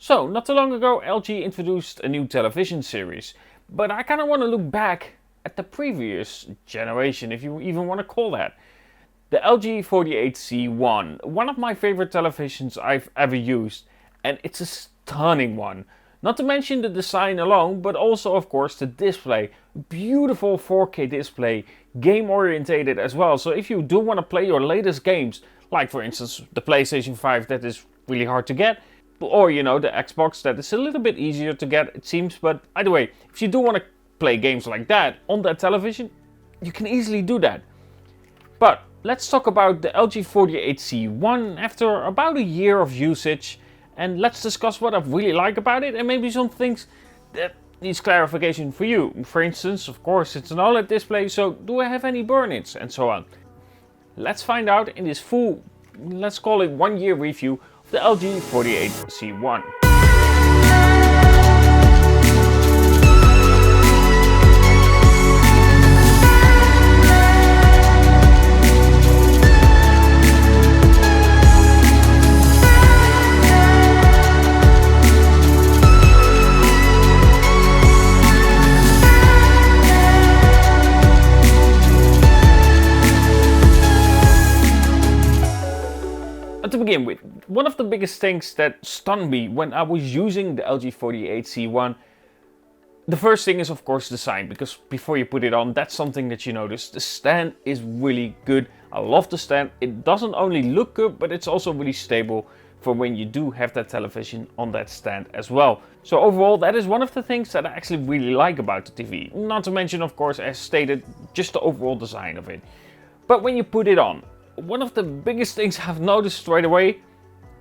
So, not too long ago LG introduced a new television series, but I kind of want to look back at the previous generation, if you even want to call that. The LG 48C1, one of my favorite televisions I've ever used, and it's a stunning one. Not to mention the design alone, but also of course the display. Beautiful 4K display, game orientated as well, so if you do want to play your latest games, like for instance the PlayStation 5 that is really hard to get, or you know the Xbox that is a little bit easier to get it seems, but either way, if you do want to play games like that on that television, you can easily do that. But let's talk about the LG 48C1 after about a year of usage, and let's discuss what I really like about it and maybe some things that needs clarification for you. For instance, of course, it's an OLED display, so do I have any burn-ins and so on. Let's find out in this full, let's call it 1 year review of the LG 48C1. To begin with, one of the biggest things that stunned me when I was using the LG 48C1, the first thing is of course design, because before you put it on, that's something that you notice. The stand is really good. I love the stand. It doesn't only look good, but it's also really stable for when you do have that television on that stand as well. So overall, that is one of the things that I actually really like about the TV. Not to mention, of course, as stated, just the overall design of it. But when you put it on, one of the biggest things I've noticed straight away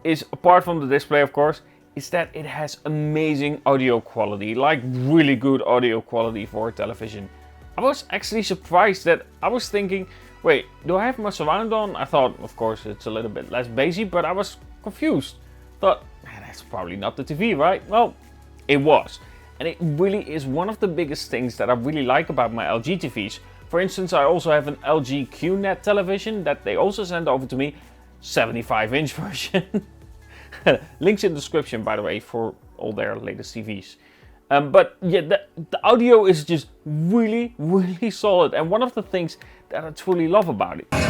is, apart from the display of course, is that it has amazing audio quality, like really good audio quality for a television. I was actually surprised that I was thinking, wait, do I have my surround on? I thought, of course, it's a little bit less bassy, but I was confused. Thought, that's probably not the TV, right? Well, it was. And it really is one of the biggest things that I really like about my LG TVs. For instance, I also have an LG QNET television that they also sent over to me, 75-inch version. Links in the description, by the way, for all their latest TVs. But yeah, the audio is just really, really solid, and one of the things that I truly love about it. 3,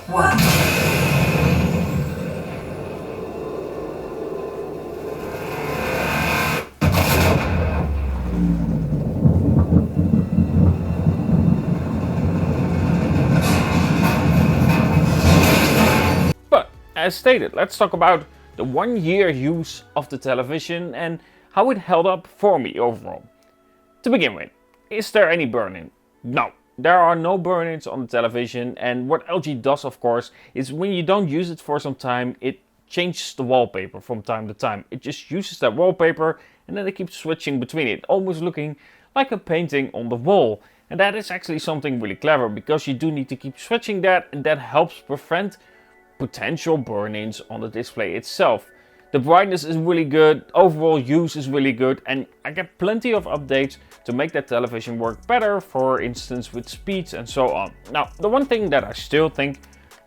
2, 1. As stated, let's talk about the 1 year use of the television and how it held up for me overall. To begin with, is there any burn-in? No, there are no burn-ins on the television, and what LG does of course is when you don't use it for some time, it changes the wallpaper from time to time. It just uses that wallpaper and then it keeps switching between it, almost looking like a painting on the wall. And that is actually something really clever, because you do need to keep switching that, and that helps prevent potential burn-ins on the display itself. The brightness is really good, overall use is really good, and I get plenty of updates to make that television work better, for instance with speeds and so on. Now, the one thing that I still think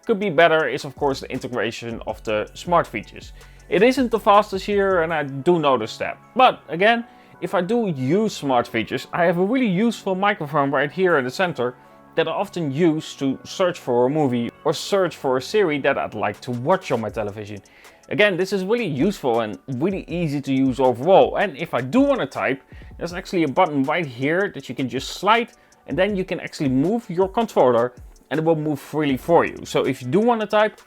could be better is of course the integration of the smart features. It isn't the fastest here, and I do notice that. But again, if I do use smart features, I have a really useful microphone right here in the center that I often use to search for a movie or search for a series that I'd like to watch on my television. Again, this is really useful and really easy to use overall. And if I do want to type, there's actually a button right here that you can just slide, and then you can actually move your controller and it will move freely for you. So if you do want to type,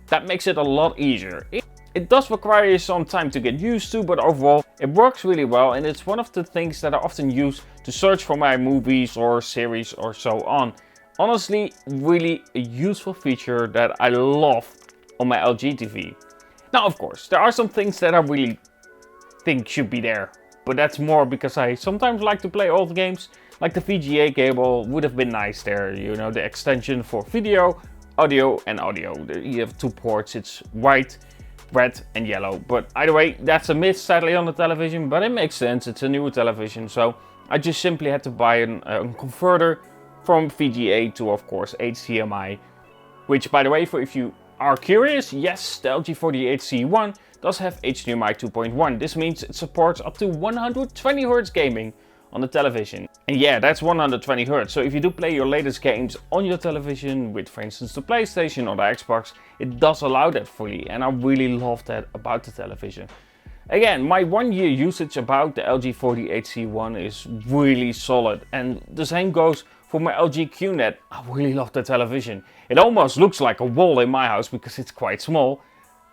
that makes it a lot easier. It does require you some time to get used to, but overall it works really well, and it's one of the things that I often use to search for my movies or series or so on. Honestly, really a useful feature that I love on my LG TV. Now of course, there are some things that I really think should be there, but that's more because I sometimes like to play old games, like the VGA cable would have been nice there, you know, the extension for video, audio and audio. You have 2 ports, it's white, red and yellow, but either way, that's a miss sadly on the television, but it makes sense, it's a newer television, so I just simply had to buy a converter from VGA to of course HDMI, which by the way, for if you are curious, yes, the LG 48C1 does have HDMI 2.1. This means it supports up to 120 Hz gaming on the television. And yeah, that's 120 Hz. So if you do play your latest games on your television with, for instance, the PlayStation or the Xbox, it does allow that fully. And I really love that about the television. Again, my 1 year usage about the LG 48C1 is really solid. And the same goes for my LG QNET. I really love the television. It almost looks like a wall in my house because it's quite small.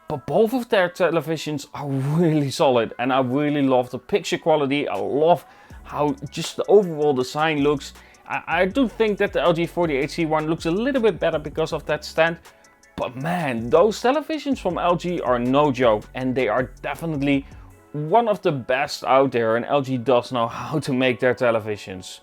But both of their televisions are really solid. And I really love the picture quality. I love how just the overall design looks. I do think that the LG 48C1 looks a little bit better because of that stand. But man, those televisions from LG are no joke, and they are definitely one of the best out there, and LG does know how to make their televisions.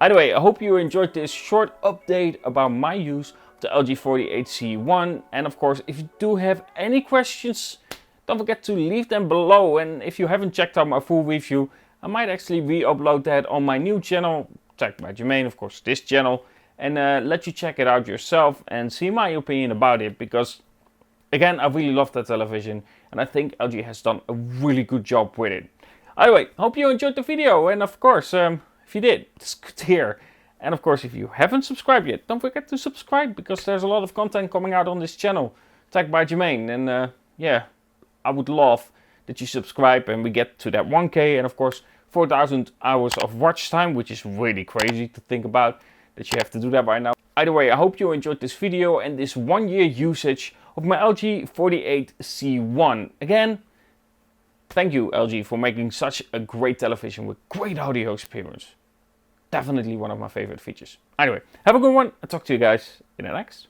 Either way, I hope you enjoyed this short update about my use of the LG 48C1, and of course, if you do have any questions, don't forget to leave them below. And if you haven't checked out my full review, I might actually re-upload that on my new channel, Tech by Jermaine, of course this channel, and let you check it out yourself and see my opinion about it, because again, I really love that television and I think LG has done a really good job with it. Anyway, hope you enjoyed the video, and of course, if you did, it's good to hear. And of course, if you haven't subscribed yet, don't forget to subscribe, because there's a lot of content coming out on this channel, Tech by Jermaine, and yeah, I would love that you subscribe and we get to that 1K, and of course 4,000 hours of watch time, which is really crazy to think about that you have to do that right now. Either way, I hope you enjoyed this video and this 1 year usage of my LG 48C1. Again, thank you LG for making such a great television with great audio experience. Definitely one of my favorite features. Anyway, have a good one. I'll talk to you guys in the next.